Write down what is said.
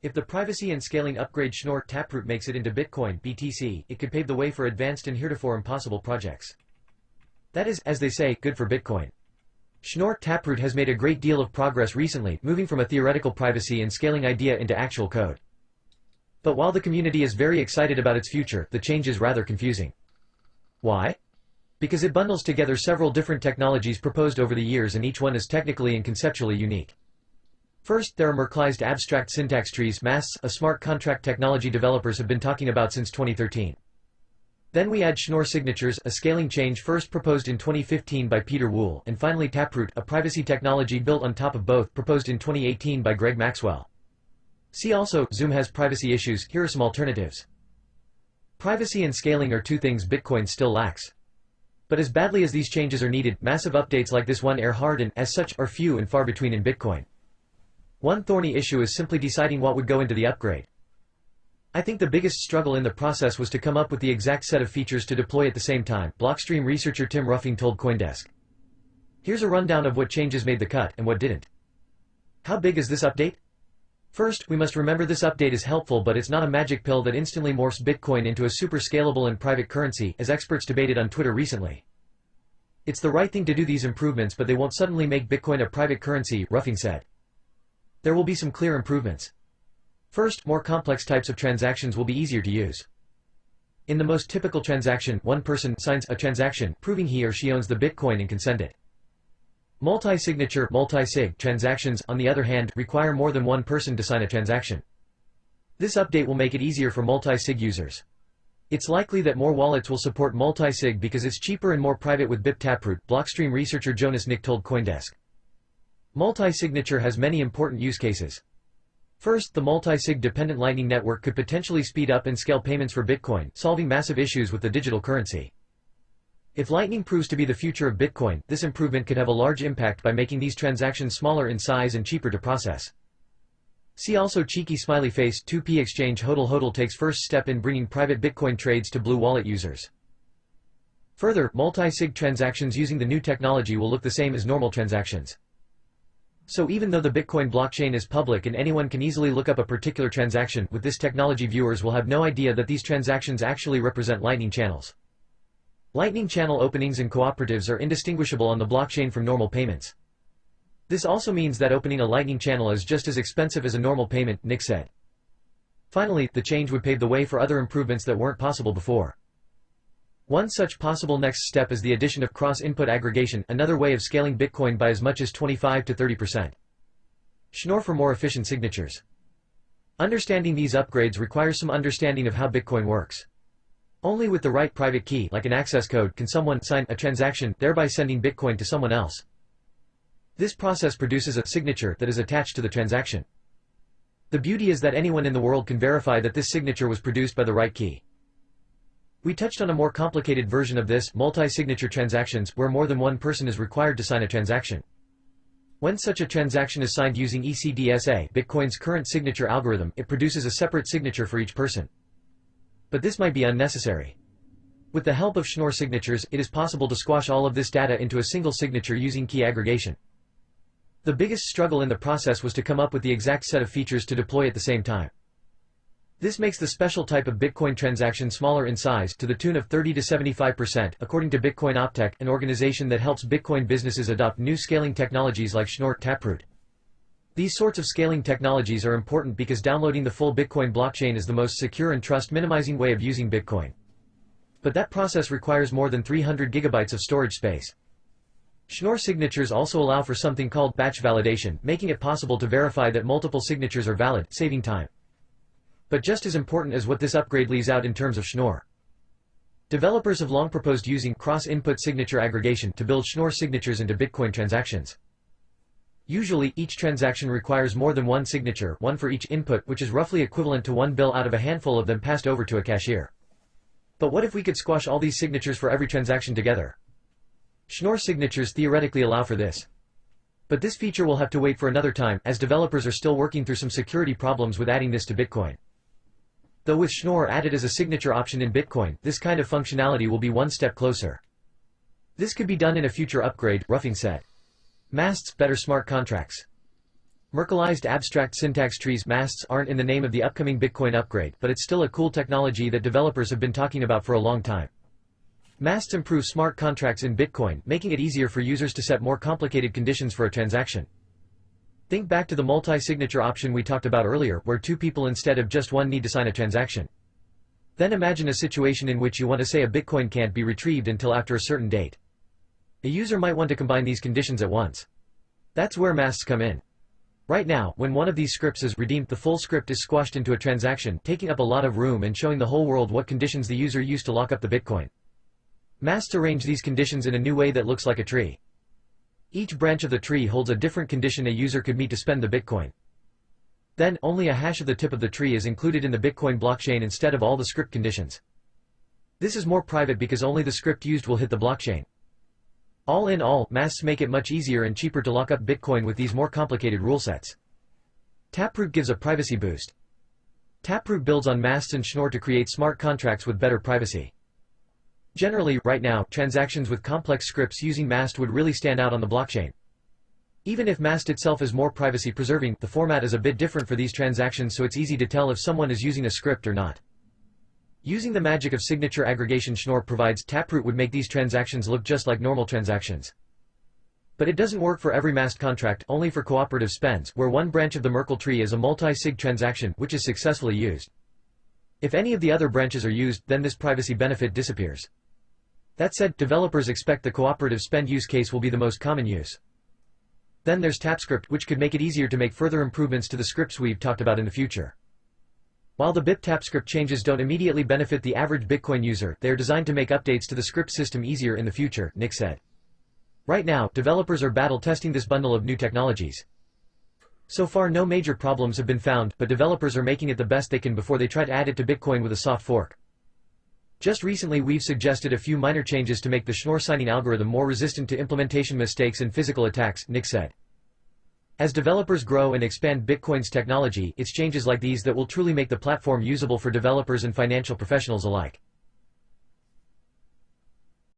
If the privacy and scaling upgrade Schnorr Taproot makes it into Bitcoin (BTC), it could pave the way for advanced and heretofore impossible projects. That is, as they say, good for Bitcoin. Schnorr Taproot has made a great deal of progress recently, moving from a theoretical privacy and scaling idea into actual code. But while the community is very excited about its future, the change is rather confusing. Why? Because it bundles together several different technologies proposed over the years, and each one is technically and conceptually unique. First, there are Merkleized abstract syntax trees (MASTs), a smart contract technology developers have been talking about since 2013. Then we add Schnorr signatures, a scaling change first proposed in 2015 by Peter Wool, and finally Taproot, a privacy technology built on top of both, proposed in 2018 by Greg Maxwell. See also, Zoom has privacy issues. Here are some alternatives. Privacy and scaling are two things Bitcoin still lacks. But as badly as these changes are needed, massive updates like this one are hard and, as such, are few and far between in Bitcoin. One thorny issue is simply deciding what would go into the upgrade. I think the biggest struggle in the process was to come up with the exact set of features to deploy at the same time, Blockstream researcher Tim Ruffing told CoinDesk. Here's a rundown of what changes made the cut and what didn't. How big is this update? First, we must remember this update is helpful, but it's not a magic pill that instantly morphs Bitcoin into a super scalable and private currency, as experts debated on Twitter recently. It's the right thing to do these improvements, but they won't suddenly make Bitcoin a private currency, Ruffing said. There will be some clear improvements. First, more complex types of transactions will be easier to use. In the most typical transaction, one person signs a transaction, proving he or she owns the Bitcoin and can send it. Multi-signature multi-sig transactions, on the other hand, require more than one person to sign a transaction. This update will make it easier for multi-sig users. It's likely that more wallets will support multi-sig because it's cheaper and more private with BIP Taproot, Blockstream researcher Jonas Nick told CoinDesk. Multi-signature has many important use cases. First, the multi-sig dependent Lightning Network could potentially speed up and scale payments for Bitcoin, solving massive issues with the digital currency. If Lightning proves to be the future of Bitcoin, this improvement could have a large impact by making these transactions smaller in size and cheaper to process. See also Cheeky Smiley Face. 2p exchange HODL. HODL takes first step in bringing private Bitcoin trades to Blue Wallet users. Further, multi-sig transactions using the new technology will look the same as normal transactions. So even though the Bitcoin blockchain is public and anyone can easily look up a particular transaction, with this technology viewers will have no idea that these transactions actually represent Lightning channels. Lightning channel openings and cooperatives are indistinguishable on the blockchain from normal payments. This also means that opening a Lightning channel is just as expensive as a normal payment, Nick said. Finally, the change would pave the way for other improvements that weren't possible before. One such possible next step is the addition of cross-input aggregation, another way of scaling Bitcoin by as much as 25 to 30%. Schnorr for more efficient signatures. Understanding these upgrades requires some understanding of how Bitcoin works. Only with the right private key, like an access code, can someone sign a transaction, thereby sending Bitcoin to someone else. This process produces a signature that is attached to the transaction. The beauty is that anyone in the world can verify that this signature was produced by the right key. We touched on a more complicated version of this, multi-signature transactions, where more than one person is required to sign a transaction. When such a transaction is signed using ECDSA, Bitcoin's current signature algorithm, it produces a separate signature for each person. But this might be unnecessary. With the help of Schnorr signatures, it is possible to squash all of this data into a single signature using key aggregation. The biggest struggle in the process was to come up with the exact set of features to deploy at the same time. This makes the special type of Bitcoin transaction smaller in size, to the tune of 30 to 75%, according to Bitcoin Optech, an organization that helps Bitcoin businesses adopt new scaling technologies like Schnorr Taproot. These sorts of scaling technologies are important because downloading the full Bitcoin blockchain is the most secure and trust-minimizing way of using Bitcoin. But that process requires more than 300 gigabytes of storage space. Schnorr signatures also allow for something called batch validation, making it possible to verify that multiple signatures are valid, saving time. But just as important as what this upgrade leaves out in terms of Schnorr. Developers have long proposed using cross-input signature aggregation to build Schnorr signatures into Bitcoin transactions. Usually, each transaction requires more than one signature, one for each input, which is roughly equivalent to one bill out of a handful of them passed over to a cashier. But what if we could squash all these signatures for every transaction together? Schnorr signatures theoretically allow for this. But this feature will have to wait for another time, as developers are still working through some security problems with adding this to Bitcoin. Though with Schnorr added as a signature option in Bitcoin, this kind of functionality will be one step closer. This could be done in a future upgrade, Ruffing said. MASTs, better smart contracts. Merkleized abstract syntax trees masts aren't in the name of the upcoming Bitcoin upgrade, but it's still a cool technology that developers have been talking about for a long time. Masts improve smart contracts in Bitcoin, making it easier for users to set more complicated conditions for a transaction. Think back to the multi-signature option we talked about earlier, where two people instead of just one need to sign a transaction. Then imagine a situation in which you want to say a Bitcoin can't be retrieved until after a certain date. A user might want to combine these conditions at once. That's where masts come in. Right now, when one of these scripts is redeemed, the full script is squashed into a transaction, taking up a lot of room and showing the whole world what conditions the user used to lock up the Bitcoin. Masts arrange these conditions in a new way that looks like a tree. Each branch of the tree holds a different condition a user could meet to spend the Bitcoin. Then, only a hash of the tip of the tree is included in the Bitcoin blockchain instead of all the script conditions. This is more private because only the script used will hit the blockchain. All in all, masts make it much easier and cheaper to lock up Bitcoin with these more complicated rule sets. Taproot gives a privacy boost. Taproot builds on masts and Schnorr to create smart contracts with better privacy. Generally, right now, transactions with complex scripts using mast would really stand out on the blockchain. Even if mast itself is more privacy-preserving, the format is a bit different for these transactions, so it's easy to tell if someone is using a script or not. Using the magic of signature aggregation Schnorr provides, Taproot would make these transactions look just like normal transactions. But it doesn't work for every mast contract, only for cooperative spends, where one branch of the Merkle tree is a multi-sig transaction, which is successfully used. If any of the other branches are used, then this privacy benefit disappears. That said, developers expect the cooperative spend use case will be the most common use. Then there's TapScript, which could make it easier to make further improvements to the scripts we've talked about in the future. While the BIP TapScript changes don't immediately benefit the average Bitcoin user, they are designed to make updates to the script system easier in the future, Nick said. Right now, developers are battle testing this bundle of new technologies. So far no major problems have been found, but developers are making it the best they can before they try to add it to Bitcoin with a soft fork. Just recently we've suggested a few minor changes to make the Schnorr signing algorithm more resistant to implementation mistakes and physical attacks, Nick said. As developers grow and expand Bitcoin's technology, it's changes like these that will truly make the platform usable for developers and financial professionals alike.